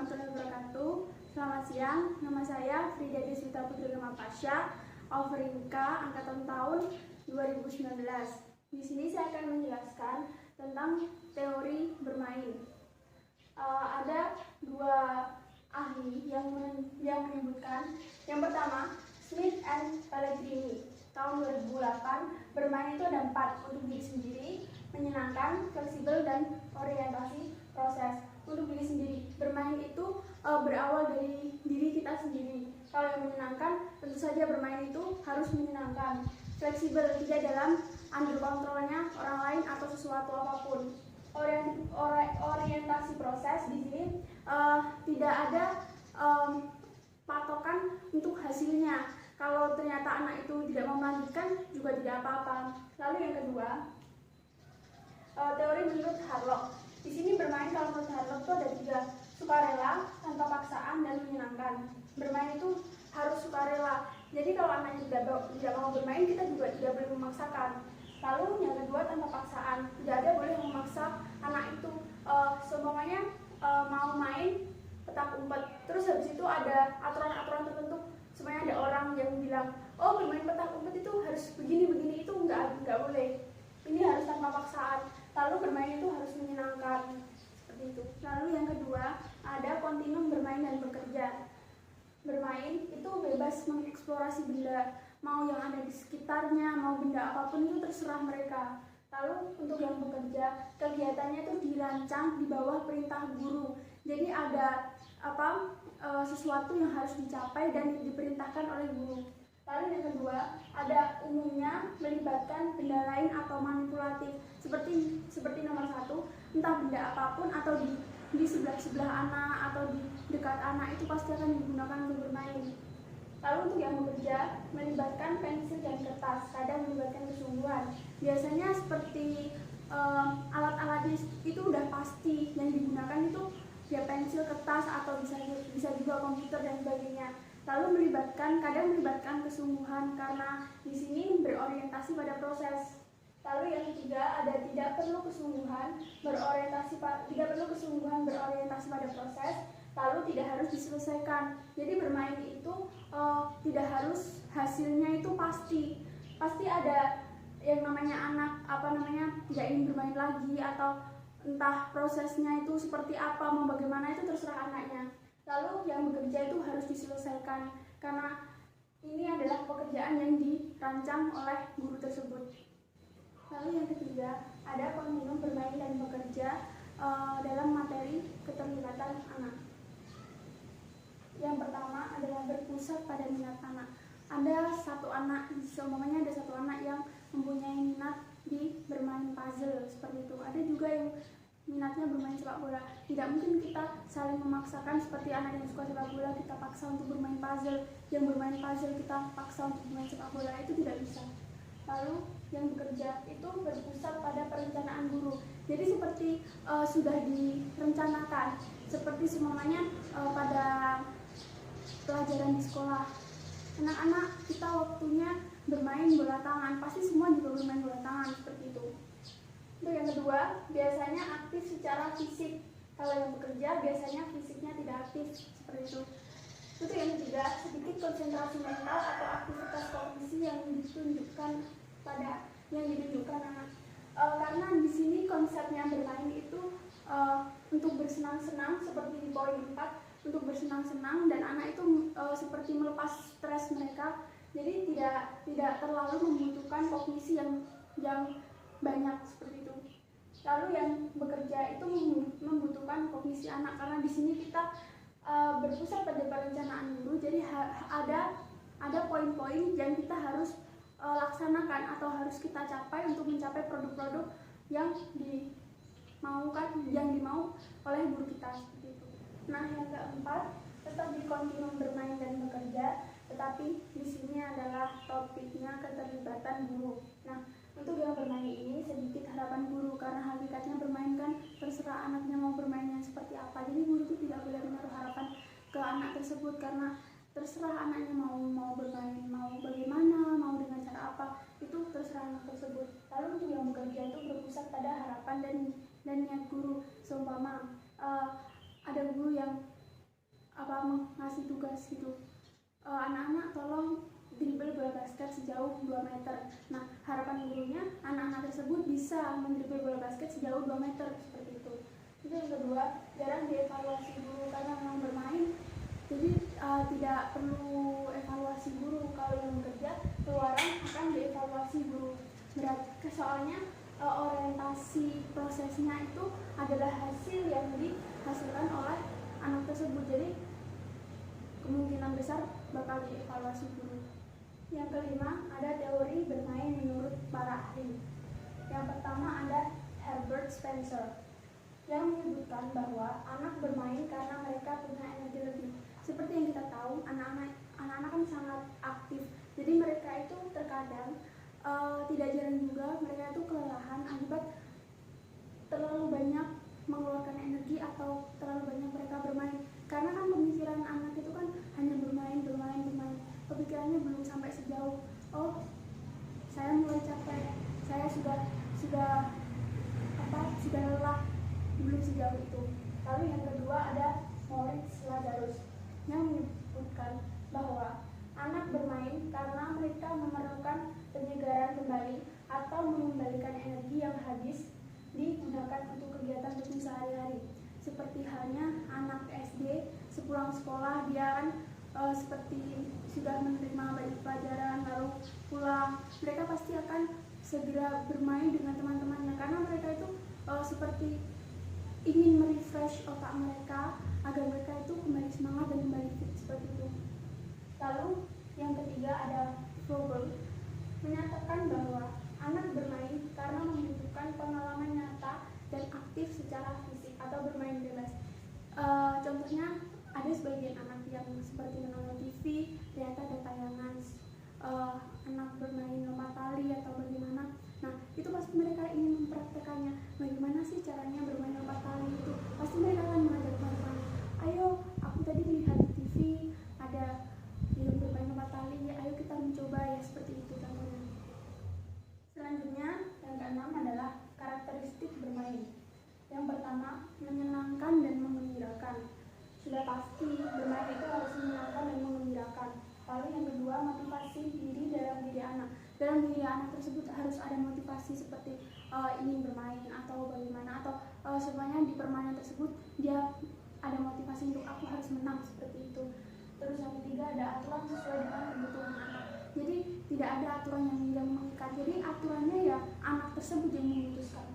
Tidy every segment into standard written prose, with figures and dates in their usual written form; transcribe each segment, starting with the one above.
warahmatullahi wabarakatuh. Selamat siang, nama saya Frida Deswita Putri Pasha, Overinka, angkatan tahun 2019. Di sini saya akan menjelaskan tentang teori bermain. Ada dua ahli yang menyebutkan. Yang pertama, Smith and Pellegrini tahun 2008, bermain itu ada 4: untuk diri sendiri, menyenangkan, fleksibel, dan orientasi proses. Untuk diri sendiri, bermain itu berawal dari diri kita sendiri. Kalau yang menyenangkan, tentu saja bermain itu harus menyenangkan. Fleksibel, tidak dalam under kontrolnya orang lain atau sesuatu apapun. Orientasi proses di sini tidak ada patokan untuk hasilnya. Kalau ternyata anak itu tidak mau melanjutkan, juga tidak apa-apa. Lalu yang kedua, teori menurut Harlock. Di sini bermain kalau menurut Harlock itu ada 3: sukarela, tanpa paksaan, dan menyenangkan. Bermain itu harus sukarela. Jadi kalau anak tidak mau bermain, kita juga tidak boleh memaksakan. Lalu yang kedua, tanpa paksaan. Tidak ada boleh memaksa anak itu. Seumpamanya mau main petak umpet, terus habis itu ada aturan-aturan tertentu. Sebenarnya ada orang yang bilang, oh bermain petak umpet itu harus begini-begini, itu nggak boleh. Ini harus tanpa paksaan. Lalu bermain itu harus menyenangkan, seperti itu. Lalu yang kedua, ada kontinum bermain dan bekerja. Bermain itu bebas mengeksplorasi benda, mau yang ada di sekitarnya, mau benda apapun itu terserah mereka. Lalu untuk yang bekerja, kegiatannya itu dirancang di bawah perintah guru. Jadi ada sesuatu yang harus dicapai dan diperintahkan oleh guru. Lalu yang kedua, ada umumnya melibatkan benda lain atau manipulatif, seperti nomor 1, entah benda apapun atau di sebelah anak atau di dekat anak, itu pasti akan digunakan untuk bermain. Lalu untuk yang bekerja, melibatkan pensil dan kertas, kadang melibatkan kesungguhan. Biasanya seperti alat-alatnya itu udah pasti yang digunakan itu ya pensil, kertas, atau bisa juga komputer dan sebagainya. Lalu kadang melibatkan kesungguhan karena di sini berorientasi pada proses. Lalu yang ketiga, ada tidak perlu kesungguhan berorientasi pada proses, lalu tidak harus diselesaikan. Jadi bermain itu tidak harus hasilnya itu pasti ada yang namanya anak tidak ingin bermain lagi, atau entah prosesnya itu seperti apa, mau bagaimana, itu terserah anaknya. Lalu yang bekerja itu harus diselesaikan karena ini adalah pekerjaan yang dirancang oleh guru tersebut. Lalu yang ketiga, ada kontinum bermain dan bekerja dalam materi keterlibatan anak. Yang pertama adalah berpusat pada minat anak. Ada satu anak yang mempunyai minat di bermain puzzle, seperti itu. Ada juga yang minatnya bermain sepak bola. Tidak mungkin kita saling memaksakan, seperti anak yang suka sepak bola kita paksa untuk bermain puzzle, yang bermain puzzle kita paksa untuk bermain sepak bola, itu tidak bisa. Lalu yang bekerja itu berpusat pada perencanaan guru. Jadi seperti sudah direncanakan, seperti semuanya pada pelajaran di sekolah. Anak-anak kita waktunya bermain bola tangan, pasti semua juga bermain bola tangan, seperti itu. Untuk yang kedua, biasanya aktif secara fisik. Kalau yang bekerja biasanya fisiknya tidak aktif, seperti itu. Untuk yang ketiga, sedikit konsentrasi mental atau aktivitas kognisi yang ditunjukkan anak. Karena di sini konsepnya bermain itu untuk bersenang-senang, seperti di poin 4, untuk bersenang-senang, dan anak itu seperti melepas stres mereka. Jadi tidak terlalu membutuhkan kognisi yang banyak, seperti itu. Lalu yang bekerja itu membutuhkan kognisi anak, karena di sini kita berpusat pada perencanaan guru. Jadi ada poin-poin yang kita harus laksanakan atau harus kita capai untuk mencapai produk-produk yang dimau oleh guru kita, seperti itu. Nah, yang keempat, tetap di kontinum bermain dan bekerja, tetapi di sini adalah topiknya keterlibatan guru. Nah, untuk yang bermain ini sedikit harapan guru, karena hakikatnya bermain kan terserah anaknya mau bermainnya seperti apa. Jadi guru itu tidak boleh menaruh harapan ke anak tersebut, karena terserah anaknya mau bermain, mau bagaimana, mau dengan cara apa, itu terserah anak tersebut. Lalu untuk yang bekerja itu berpusat pada harapan dan niat guru. Seumpama ada guru yang ngasih tugas gitu, anak-anak tolong dribble bola basket sejauh 2 meter. Nah, harapan gurunya anak-anak tersebut bisa mendribble bola basket sejauh 2 meter seperti itu. Itu yang kedua, jarang dievaluasi guru karena memang bermain, jadi tidak perlu evaluasi guru. Kalau yang bekerja keluaran akan dievaluasi guru. Berarti soalnya orientasi prosesnya itu adalah hasil yang dihasilkan oleh anak tersebut, jadi kemungkinan besar bakal dievaluasi guru. Yang kelima, ada teori bermain menurut para ahli. Yang pertama ada Herbert Spencer yang menyebutkan bahwa anak bermain karena mereka punya energi lebih. Seperti yang kita tahu, anak-anak kan sangat aktif, jadi mereka itu terkadang tidak jarang juga mereka itu kelelahan akibat terlalu banyak mengeluarkan energi atau terlalu banyak mereka bermain. Karena kan pemikiran anak itu kan hanya bermain. Pemikirannya belum sampai sejauh, oh saya mulai capek, saya sudah lelah, belum sejauh itu. Lalu yang kedua ada Moritz Lazarus yang menyebutkan bahwa anak bermain karena mereka memerlukan penyegaran kembali atau mengembalikan energi yang habis digunakan untuk kegiatan rutin sehari-hari. Seperti halnya anak SD sepulang sekolah dia kan seperti sudah menerima banyak pelajaran lalu pulang, mereka pasti akan segera bermain dengan teman-temannya karena mereka itu seperti ingin merefresh otak mereka agar mereka itu kembali semangat dan kembali fit seperti itu. Lalu yang ketiga ada Froebel menyatakan bahwa anak bermain karena membutuhkan pengalaman nyata dan aktif secara fisik atau bermain bebas. Contohnya ada sebagian anak yang seperti menonton TV, ternyata ada tayangan anak bermain lompat tali atau bagaimana. Nah, itu pasti mereka ingin mempraktekannya. Bagaimana sih caranya bermain lompat tali itu? Pasti mereka akan mengajak teman-teman. Ayo, aku tadi melihat di TV ada yang bermain lompat tali, ya ayo kita mencoba ya, seperti itu contohnya. Selanjutnya, yang keenam adalah karakteristik bermain. Yang pertama, menyenangkan dan menggembirakan. Sudah pasti bermain itu harus menyenangkan dan menggembirakan. Lalu yang kedua, motivasi diri dalam diri anak. Dalam diri anak tersebut harus ada motivasi seperti ingin bermain atau bagaimana, atau semuanya di permainan tersebut dia ada motivasi untuk aku harus menang seperti itu. Terus yang ketiga ada aturan sesuai dengan kebutuhan anak. Jadi tidak ada aturan yang mengikat. Jadi aturannya ya anak tersebut yang memutuskan.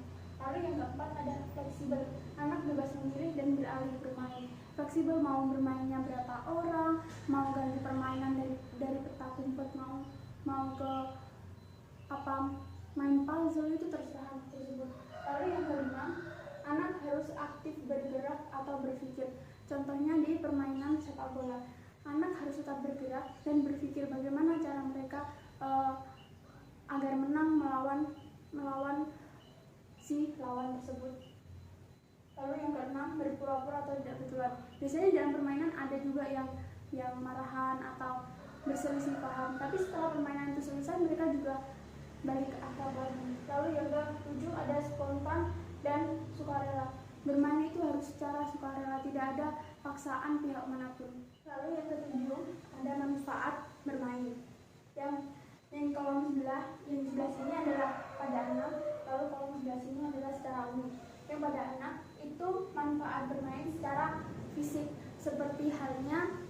Lalu yang keempat ada fleksibel. Anak bebas memilih dan beralih bermain. Fleksibel mau bermainnya berapa orang, mau ganti permainan dari peta umpet, mau ke main puzzle, itu terserah anak tersebut. Lalu yang kelima, anak harus aktif bergerak atau berpikir. Contohnya di permainan sepak bola, anak harus tetap bergerak dan berpikir bagaimana cara mereka agar menang melawan si lawan tersebut. Lalu yang keenam, berpura-pura atau tidak bertuan. Biasanya dalam permainan ada juga yang marahan atau berselisih paham, tapi setelah permainan itu selesai mereka juga balik ke akrab lagi. Lalu yang ketujuh ada spontan dan sukarela. Bermain itu harus secara sukarela, tidak ada paksaan pihak manapun. Lalu yang ketujuh ada manfaat bermain. Yang kolom sebelah sini adalah pada anak, lalu kolom sebelah sini adalah secara umum. Yang pada anak itu manfaat bermain secara fisik, seperti halnya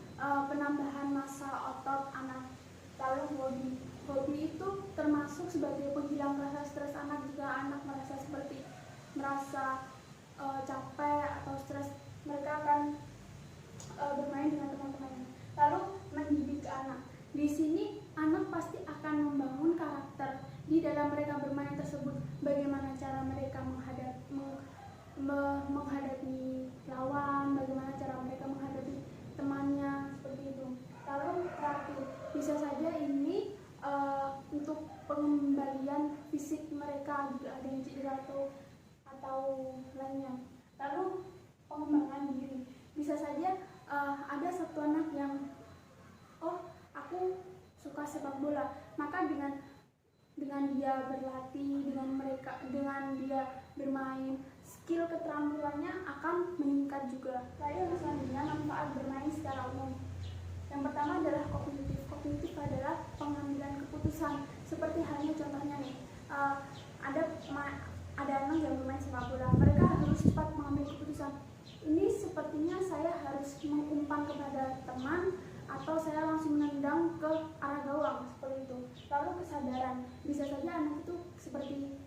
penambahan massa otot anak. Lalu hobi itu termasuk sebagai penghilang rasa stres anak. Jika anak merasa capek atau stres, mereka akan bermain dengan teman-temannya. Lalu mendidik anak. Di sini anak pasti akan membangun karakter di dalam mereka bermain tersebut. Bagaimana cara mereka menghadapi lawan, bagaimana cara mereka menghadapi temannya, seperti itu. Lalu terakhir, bisa saja ini untuk pengembalian fisik mereka jika ada yang cedera atau lainnya. Lalu pengembangan diri, bisa saja ada satu anak yang aku suka sepak bola, maka dengan dia berlatih, dengan dia bermain skill keterampilannya akan meningkat juga. Lalu yang selanjutnya manfaat bermain secara umum. Yang pertama adalah kognitif. Kognitif adalah pengambilan keputusan. Seperti halnya contohnya nih, ada anak yang bermain sepak bola. Mereka harus cepat mengambil keputusan. Ini sepertinya saya harus mengumpan kepada teman atau saya langsung menendang ke arah gawang seperti itu. Lalu kesadaran, bisa saja anak itu seperti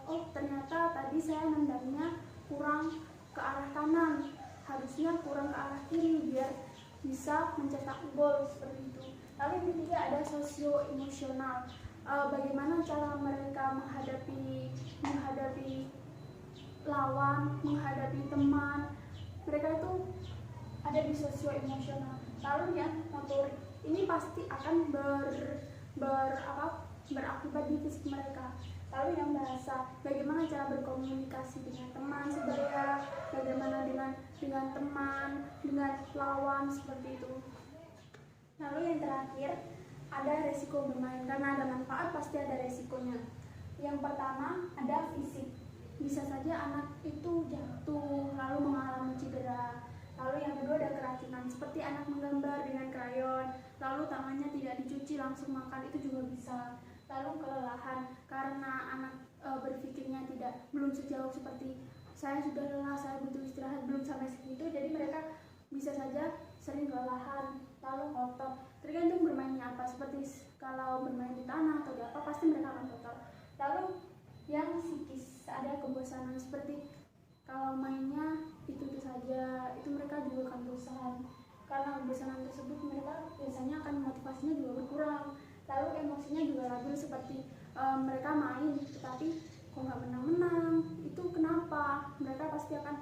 oh ternyata tadi saya nendangnya kurang ke arah kanan, harusnya kurang ke arah kiri biar bisa mencetak gol seperti itu. Lalu yang ketiga ada sosio-emosional. Bagaimana cara mereka menghadapi lawan, menghadapi teman. Mereka itu ada di sosio-emosional. Lalu yang motorik, ini pasti akan berakibat di fisik mereka. Lalu yang bahasa, bagaimana cara berkomunikasi dengan teman sebaya, bagaimana dengan teman, dengan lawan seperti itu. Lalu yang terakhir ada resiko bermain, karena ada manfaat pasti ada resikonya. Yang pertama ada fisik, bisa saja anak itu jatuh lalu mengalami cedera. Lalu yang kedua ada keracunan, seperti anak menggambar dengan krayon lalu tangannya tidak dicuci langsung makan, itu juga bisa. Lalu kelelahan, karena anak berpikirnya belum sejauh seperti saya sudah lelah, saya butuh istirahat, belum sampai segitu, jadi mereka bisa saja sering kelelahan. Lalu kotor, tergantung bermainnya apa, seperti kalau bermain di tanah atau di apa pasti mereka akan kotor. Lalu yang psikis, ada kebosanan, seperti kalau mainnya itu saja, itu mereka juga akan bosan. Karena kebosanan tersebut mereka biasanya akan motivasinya juga berkurang. Lalu emosinya juga labil, seperti mereka main tetapi kok nggak menang-menang, itu kenapa, mereka pasti akan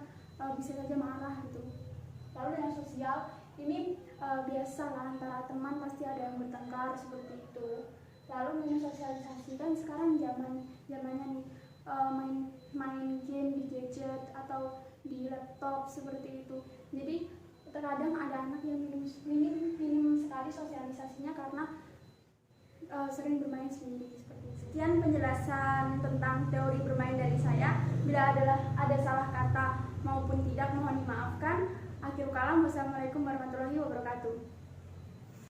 bisa saja marah gitu. Lalu yang sosial, ini biasalah antara teman pasti ada yang bertengkar seperti itu. Lalu mensosialisasikan, sekarang zamannya nih main game di gadget atau di laptop seperti itu. Jadi terkadang ada anak yang minim sekali sosialisasinya karena sering bermain sendiri seperti itu. Sekian penjelasan tentang teori bermain dari saya. Bila ada salah kata maupun tidak mohon dimaafkan. Akhirul kalam, wassalamualaikum warahmatullahi wabarakatuh.